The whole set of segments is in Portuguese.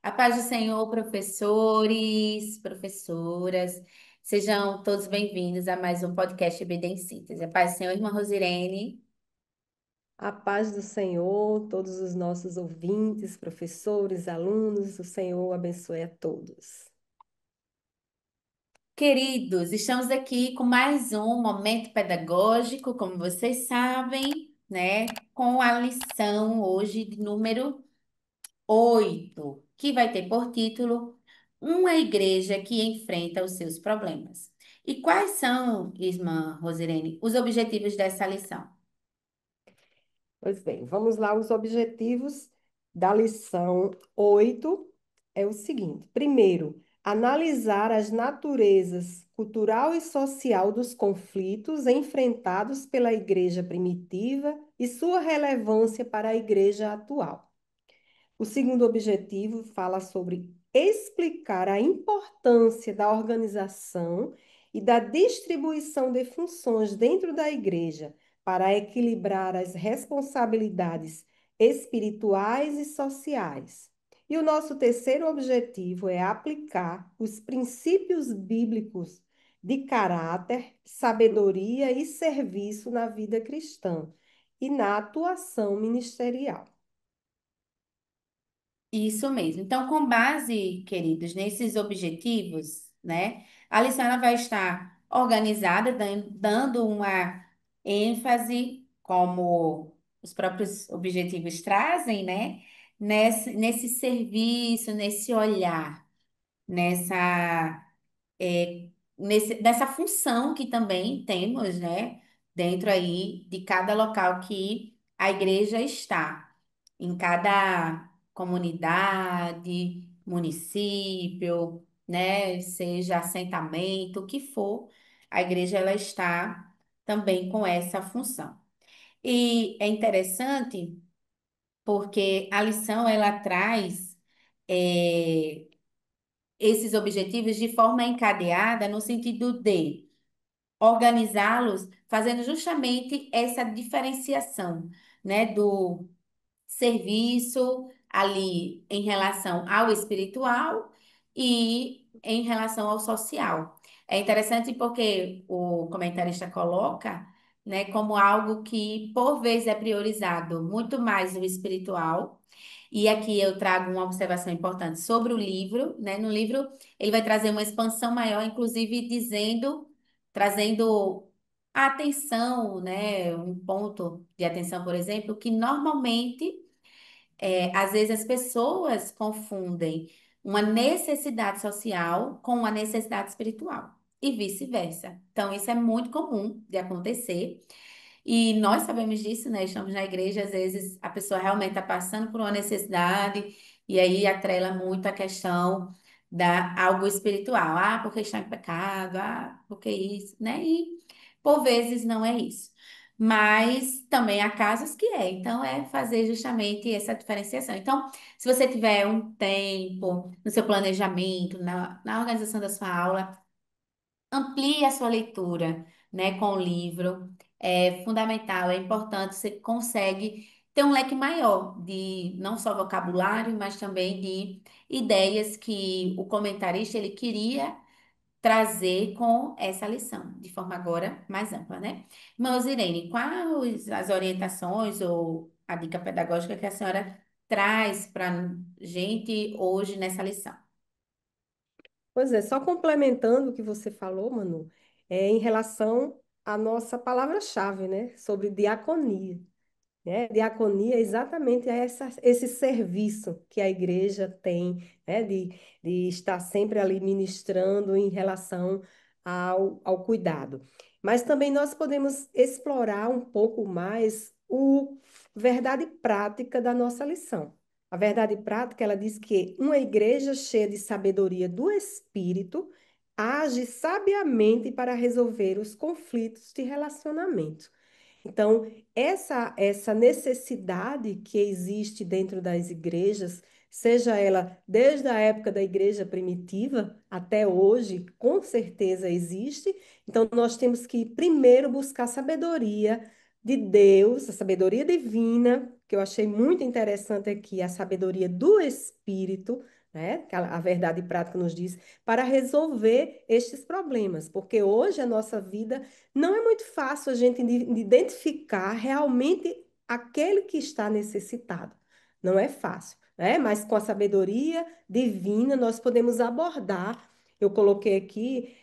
A paz do Senhor, professores, professoras, sejam todos bem-vindos a mais um podcast Vida em Síntese. A paz do Senhor, irmã Rosirene. A paz do Senhor, todos os nossos ouvintes, professores, alunos, o Senhor abençoe a todos. Queridos, estamos aqui com mais um momento pedagógico, como vocês sabem, né? Com a lição hoje de número 8, que vai ter por título Uma Igreja que Enfrenta os Seus Problemas. E quais são, irmã Rosirene, os objetivos dessa lição? Pois bem, vamos lá, os objetivos da lição 8 é o seguinte: primeiro, analisar as naturezas cultural e social dos conflitos enfrentados pela igreja primitiva e sua relevância para a igreja atual. O segundo objetivo fala sobre explicar a importância da organização e da distribuição de funções dentro da igreja para equilibrar as responsabilidades espirituais e sociais. E o nosso terceiro objetivo é aplicar os princípios bíblicos de caráter, sabedoria e serviço na vida cristã e na atuação ministerial. Isso mesmo. Então, com base, queridos, nesses objetivos, né, a lição ela vai estar organizada, dando uma ênfase, como os próprios objetivos trazem, né, nesse serviço, nesse olhar, nessa dessa função que também temos, né, dentro aí de cada local que a igreja está, em cada comunidade, município, né, seja assentamento, o que for, a igreja ela está também com essa função. E é interessante porque a lição ela traz esses objetivos de forma encadeada no sentido de organizá-los, fazendo justamente essa diferenciação, né, do serviço ali em relação ao espiritual e em relação ao social. É interessante porque o comentarista coloca, né, como algo que por vezes é priorizado muito mais o espiritual. E aqui eu trago uma observação importante sobre o livro, né? No livro ele vai trazer uma expansão maior, inclusive trazendo a atenção, né? Um ponto de atenção, por exemplo, que normalmente às vezes as pessoas confundem uma necessidade social com uma necessidade espiritual e vice-versa. Então, isso é muito comum de acontecer. E nós sabemos disso, né? Estamos na igreja, às vezes a pessoa realmente está passando por uma necessidade e aí atrela muito a questão da algo espiritual. Ah, porque está em pecado, ah, porque isso, né? E por vezes não é isso. Mas também há casos que é. Então, é fazer justamente essa diferenciação. Então, se você tiver um tempo no seu planejamento, na organização da sua aula, amplie a sua leitura, né, com o livro. É fundamental, é importante, você consegue ter um leque maior de não só vocabulário, mas também de ideias que o comentarista ele queria trazer com essa lição, de forma agora mais ampla, né? Irmã Irene, quais as orientações ou a dica pedagógica que a senhora traz para gente hoje nessa lição? Pois é, só complementando o que você falou, Manu, em relação à nossa palavra-chave, né, sobre diaconia, né? Diaconia é exatamente esse serviço que a igreja tem, né, de estar sempre ali ministrando em relação ao cuidado. Mas também nós podemos explorar um pouco mais o verdade prática da nossa lição. A verdade prática, ela diz que uma igreja cheia de sabedoria do Espírito age sabiamente para resolver os conflitos de relacionamento. Então, essa necessidade que existe dentro das igrejas, seja ela desde a época da igreja primitiva até hoje, com certeza existe. Então, nós temos que primeiro buscar a sabedoria de Deus, a sabedoria divina, que eu achei muito interessante aqui, a sabedoria do Espírito, né? Que a verdade prática nos diz, para resolver estes problemas, porque hoje a nossa vida não é muito fácil a gente identificar realmente aquele que está necessitado. Não é fácil, né? Mas com a sabedoria divina nós podemos abordar. Eu coloquei aqui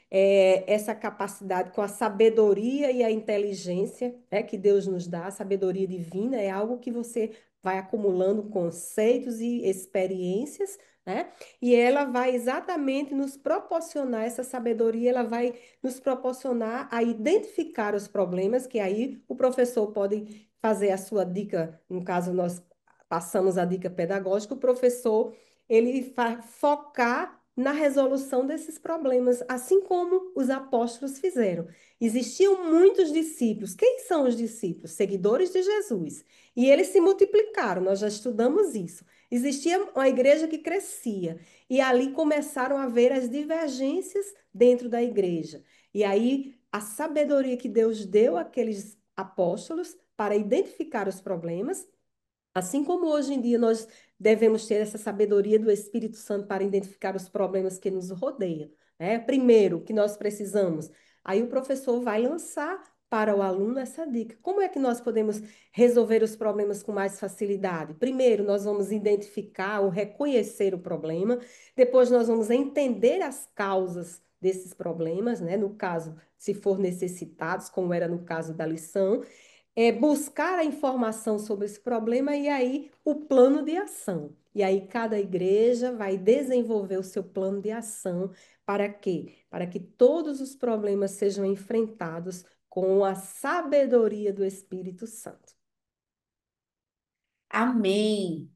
essa capacidade com a sabedoria e a inteligência, né, que Deus nos dá. A sabedoria divina é algo que você vai acumulando conceitos e experiências, né? E ela vai exatamente nos proporcionar essa sabedoria, ela vai nos proporcionar a identificar os problemas, que aí o professor pode fazer a sua dica, no caso nós passamos a dica pedagógica, o professor ele vai focar na resolução desses problemas, assim como os apóstolos fizeram. Existiam muitos discípulos. Quem são os discípulos? Seguidores de Jesus. E eles se multiplicaram, nós já estudamos isso. Existia uma igreja que crescia, e ali começaram a ver as divergências dentro da igreja. E aí a sabedoria que Deus deu àqueles apóstolos para identificar os problemas, assim como hoje em dia nós devemos ter essa sabedoria do Espírito Santo para identificar os problemas que nos rodeiam, né? Primeiro, que nós precisamos. Aí o professor vai lançar para o aluno essa dica. Como é que nós podemos resolver os problemas com mais facilidade? Primeiro, nós vamos identificar ou reconhecer o problema. Depois, nós vamos entender as causas desses problemas, né? No caso, se for necessitados, como era no caso da lição, buscar a informação sobre esse problema e aí o plano de ação. E aí cada igreja vai desenvolver o seu plano de ação para quê? Para que todos os problemas sejam enfrentados com a sabedoria do Espírito Santo. Amém.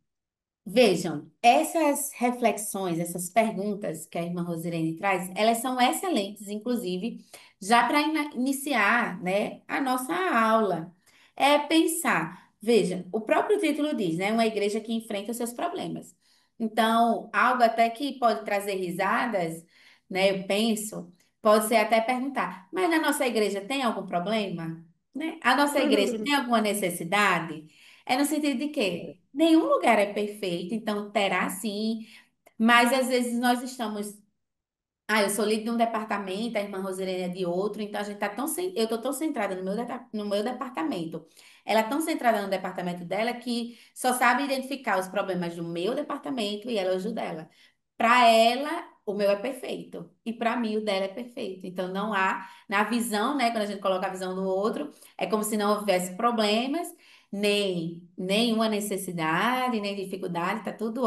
Vejam, essas reflexões, essas perguntas que a irmã Rosirene traz, elas são excelentes, inclusive, já para iniciar, né, a nossa aula. É pensar, veja, o próprio título diz, né, uma igreja que enfrenta os seus problemas. Então, algo até que pode trazer risadas, né, eu penso, pode ser até perguntar, mas na nossa igreja tem algum problema? Né? A nossa igreja tem alguma necessidade? É no sentido de que nenhum lugar é perfeito, então terá sim, mas às vezes nós estamos. Ah, eu sou líder de um departamento, a irmã Rosirene é de outro, então a gente tá eu tô tão centrada no meu departamento. Ela é tão centrada no departamento dela que só sabe identificar os problemas do meu departamento e ela ajuda ela. Para ela, o meu é perfeito e para mim o dela é perfeito. Então não há na visão, né, quando a gente coloca a visão do outro, é como se não houvesse problemas, nem nenhuma necessidade, nem dificuldade, tá tudo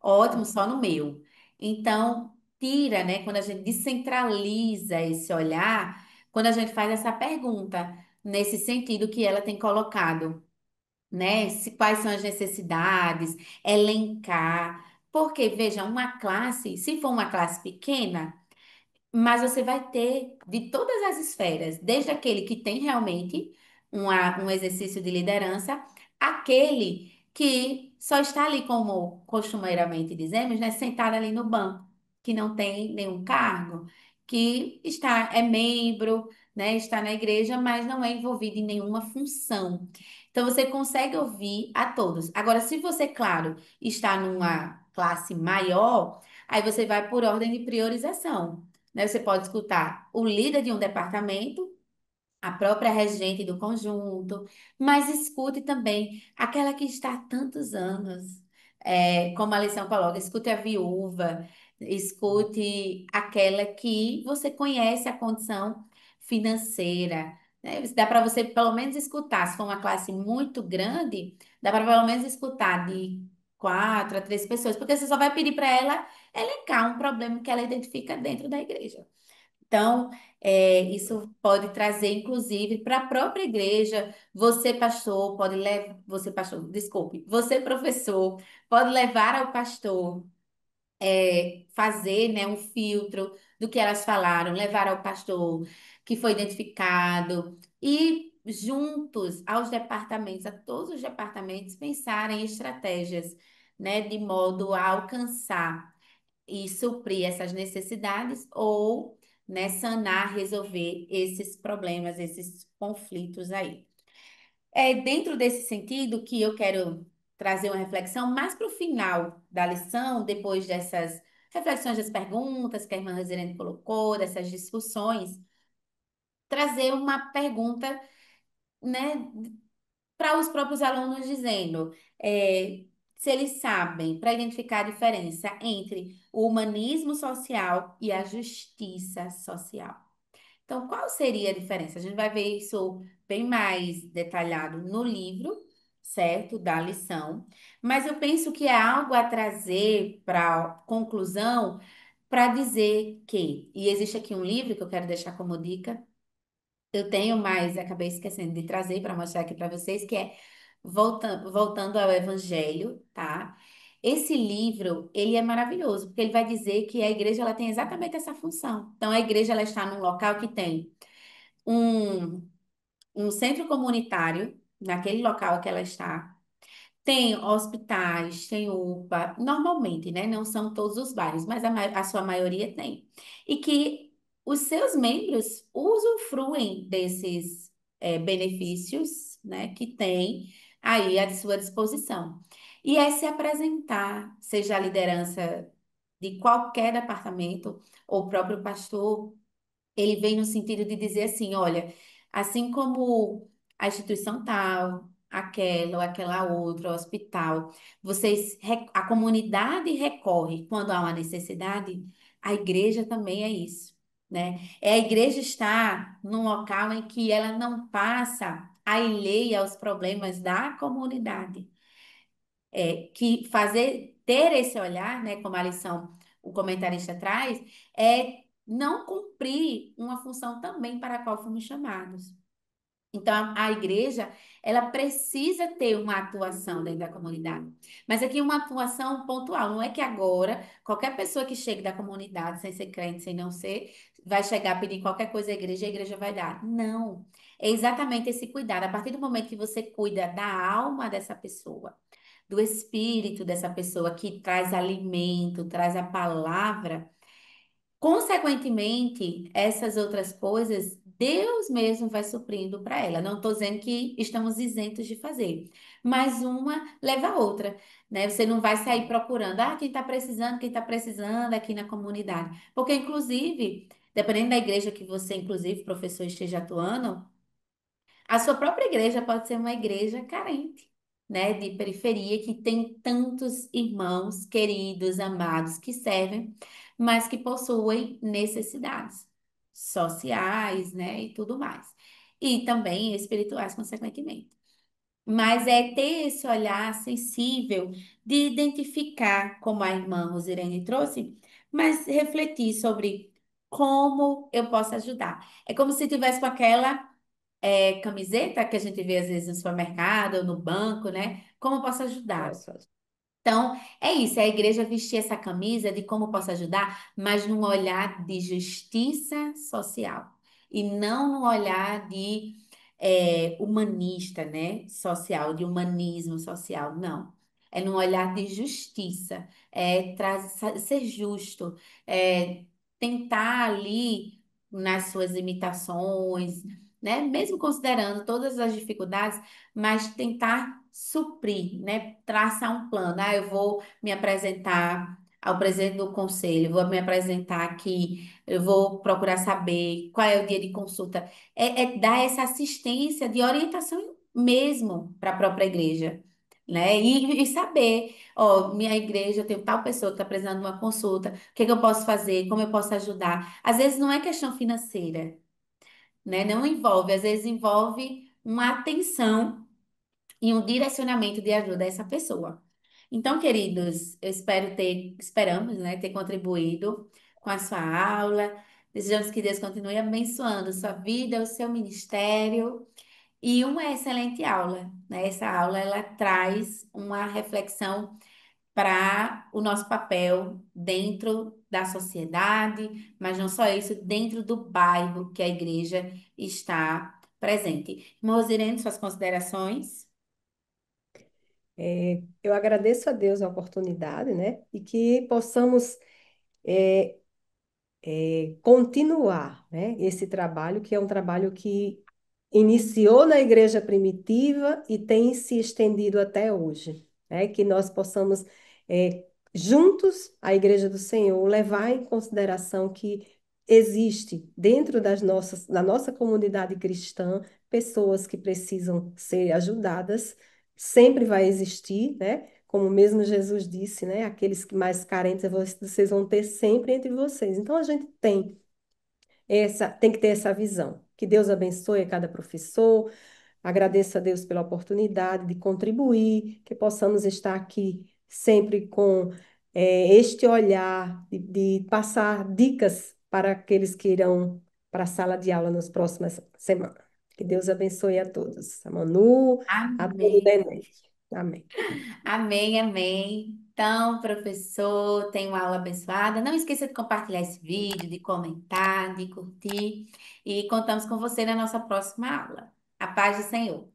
ótimo só no meu. Então, tira, né? Quando a gente descentraliza esse olhar, quando a gente faz essa pergunta, nesse sentido que ela tem colocado, né? Quais são as necessidades, elencar. Porque, veja, uma classe, se for uma classe pequena, mas você vai ter de todas as esferas, desde aquele que tem realmente um exercício de liderança, aquele que só está ali, como costumeiramente dizemos, né, sentado ali no banco, que não tem nenhum cargo, que é membro, né, está na igreja, mas não é envolvido em nenhuma função. Então você consegue ouvir a todos. Agora, se você, claro, está numa classe maior, aí você vai por ordem de priorização, né? Você pode escutar o líder de um departamento, a própria regente do conjunto, mas escute também aquela que está há tantos anos, como a lição coloca, escute a viúva, escute aquela que você conhece a condição financeira. Né? Dá para você pelo menos escutar, se for uma classe muito grande, dá para pelo menos escutar de 4 a 3 pessoas, porque você só vai pedir para ela elencar um problema que ela identifica dentro da igreja. Então, isso pode trazer, inclusive, para a própria igreja. Você, pastor, pode levar. Você, pastor, desculpe. Você, professor, pode levar ao pastor, fazer, né, um filtro do que elas falaram, levar ao pastor que foi identificado e juntos aos departamentos, a todos os departamentos, pensarem em estratégias, né, de modo a alcançar e suprir essas necessidades ou, né, sanar, resolver esses problemas, esses conflitos aí. É dentro desse sentido que eu quero. trazer uma reflexão mais para o final da lição, depois dessas reflexões das perguntas que a irmã Rosirene colocou, dessas discussões, trazer uma pergunta, né, para os próprios alunos dizendo se eles sabem para identificar a diferença entre o humanismo social e a justiça social. Então, qual seria a diferença? A gente vai ver isso bem mais detalhado no livro, certo? Da lição. Mas eu penso que é algo a trazer para conclusão para dizer que, e existe aqui um livro que eu quero deixar como dica, eu tenho, mas acabei esquecendo de trazer para mostrar aqui para vocês, que é Voltando ao Evangelho, tá? Esse livro, ele é maravilhoso, porque ele vai dizer que a igreja ela tem exatamente essa função. Então, a igreja ela está num local que tem um, um centro comunitário, naquele local que ela está. Tem hospitais, tem UPA, normalmente, né? Não são todos os bairros, mas a sua maioria tem. E que os seus membros usufruem desses benefícios, né? Que tem aí à sua disposição. E é se apresentar, seja a liderança de qualquer departamento, ou o próprio pastor ele vem no sentido de dizer assim, olha, assim como a instituição tal, aquela ou aquela outra, o hospital, a comunidade recorre quando há uma necessidade, a igreja também é isso, né? É a igreja estar num local em que ela não passa alheia aos problemas da comunidade que fazer ter esse olhar, né, como a lição o comentarista traz, é não cumprir uma função também para a qual fomos chamados. Então, a igreja, ela precisa ter uma atuação dentro da comunidade. Mas aqui uma atuação pontual. Não é que agora, qualquer pessoa que chegue da comunidade, sem ser crente, sem não ser, vai chegar a pedir qualquer coisa à igreja, a igreja vai dar. Não. É exatamente esse cuidado. A partir do momento que você cuida da alma dessa pessoa, do espírito dessa pessoa que traz alimento, traz a palavra, consequentemente, essas outras coisas, Deus mesmo vai suprindo para ela. Não estou dizendo que estamos isentos de fazer, mas uma leva a outra, né? Você não vai sair procurando, quem está precisando aqui na comunidade. Porque, inclusive, dependendo da igreja que você, inclusive, professor, esteja atuando, a sua própria igreja pode ser uma igreja carente, né, de periferia, que tem tantos irmãos queridos, amados, que servem, mas que possuem necessidades sociais, né, e tudo mais. E também espirituais, consequentemente. Mas é ter esse olhar sensível de identificar, como a irmã Rosirene trouxe, mas refletir sobre como eu posso ajudar. É como se tivesse com aquela camiseta que a gente vê às vezes no supermercado ou no banco, né? Como eu posso ajudar? Posso. Então, é isso, é a igreja vestir essa camisa de como eu posso ajudar, mas num olhar de justiça social e não num olhar de humanista, né? Social, de humanismo social, não. É num olhar de justiça, ser justo, é tentar ali nas suas limitações, né? Mesmo considerando todas as dificuldades, mas tentar suprir, né? Traçar um plano. Ah, eu vou me apresentar ao presidente do conselho, vou me apresentar aqui, eu vou procurar saber qual é o dia de consulta. É dar essa assistência de orientação mesmo para a própria igreja. Né? E saber, ó, minha igreja tem tal pessoa que está precisando de uma consulta, o que que eu posso fazer, como eu posso ajudar. Às vezes não é questão financeira, né? Não envolve, às vezes envolve uma atenção e um direcionamento de ajuda a essa pessoa. Então, queridos, esperamos, né, ter contribuído com a sua aula. Desejamos que Deus continue abençoando a sua vida, o seu ministério e uma excelente aula, né? Essa aula ela traz uma reflexão para o nosso papel dentro da sociedade, mas não só isso, dentro do bairro que a igreja está presente. Irmã Rosirene, suas considerações? Eu agradeço a Deus a oportunidade, né? E que possamos é, continuar, né? Esse trabalho, que é um trabalho que iniciou na igreja primitiva e tem se estendido até hoje. né? Que nós possamos, juntos, a Igreja do Senhor, levar em consideração que existe dentro da nossa comunidade cristã pessoas que precisam ser ajudadas, sempre vai existir, né? Como mesmo Jesus disse, né? Aqueles que mais carentes vocês vão ter sempre entre vocês. Então a gente tem que ter essa visão. Que Deus abençoe a cada professor. Agradeço a Deus pela oportunidade de contribuir, que possamos estar aqui sempre com este olhar de passar dicas para aqueles que irão para a sala de aula nas próximas semanas. Que Deus abençoe a todos, a Manu, a todo o Amém. DENEC. Amém. Amém, amém. Então, professor, tenha uma aula abençoada. Não esqueça de compartilhar esse vídeo, de comentar, de curtir. E contamos com você na nossa próxima aula. A paz do Senhor.